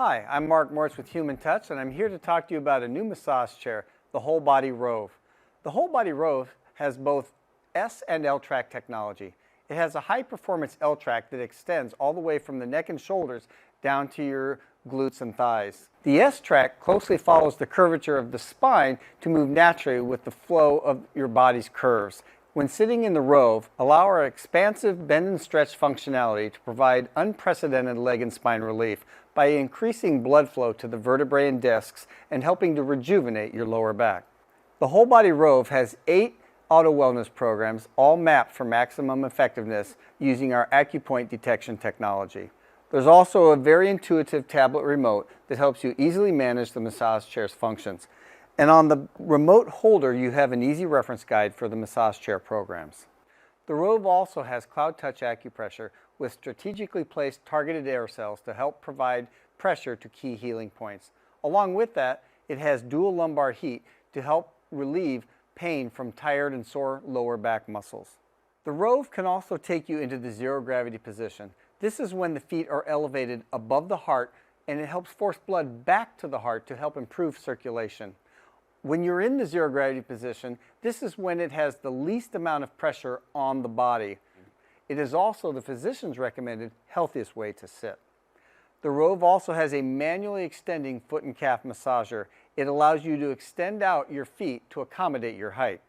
Hi, I'm Mark Morris with Human Touch, and I'm here to talk to you about a new massage chair, the WholeBody ROVE. The WholeBody ROVE has both S and L track technology. It has a high-performance L track that extends all the way from the neck and shoulders down to your glutes and thighs. The S track closely follows the curvature of the spine to move naturally with the flow of your body's curves. When sitting in the ROVE, allow our expansive bend and stretch functionality to provide unprecedented leg and spine relief by increasing blood flow to the vertebrae and discs and helping to rejuvenate your lower back. The WholeBody ROVE has 8 auto wellness programs, all mapped for maximum effectiveness using our AcuPoint detection technology. There's also a very intuitive tablet remote that helps you easily manage the massage chair's functions. And on the remote holder, you have an easy reference guide for the massage chair programs. The ROVE also has Cloud Touch acupressure with strategically placed targeted air cells to help provide pressure to key healing points. Along with that, it has dual lumbar heat to help relieve pain from tired and sore lower back muscles. The ROVE can also take you into the zero gravity position. This is when the feet are elevated above the heart, and it helps force blood back to the heart to help improve circulation. When you're in the zero gravity position, this is when it has the least amount of pressure on the body. It is also the physician's recommended healthiest way to sit. The ROVE also has a manually extending foot and calf massager. It allows you to extend out your feet to accommodate your height.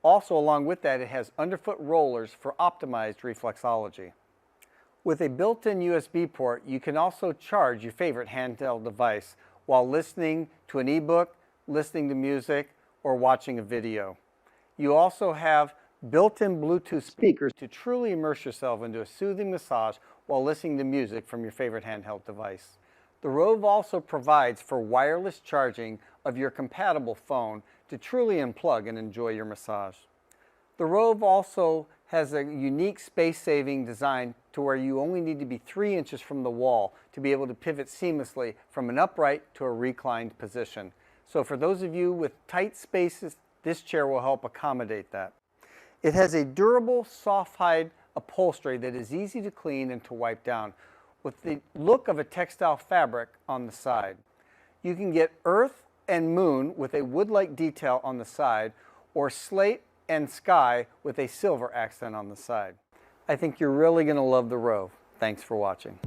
Also, along with that, it has underfoot rollers for optimized reflexology. With a built-in USB port, you can also charge your favorite handheld device while listening to an ebook, listening to music, or watching a video. You also have built-in Bluetooth speakers to truly immerse yourself into a soothing massage while listening to music from your favorite handheld device. The ROVE also provides for wireless charging of your compatible phone to truly unplug and enjoy your massage. The ROVE also has a unique space-saving design to where you only need to be 3 inches from the wall to be able to pivot seamlessly from an upright to a reclined position. So for those of you with tight spaces, this chair will help accommodate that. It has a durable, soft hide upholstery that is easy to clean and to wipe down with the look of a textile fabric on the side. You can get earth and moon with a wood-like detail on the side, or slate and sky with a silver accent on the side. I think you're really going to love the ROVE. Thanks for watching.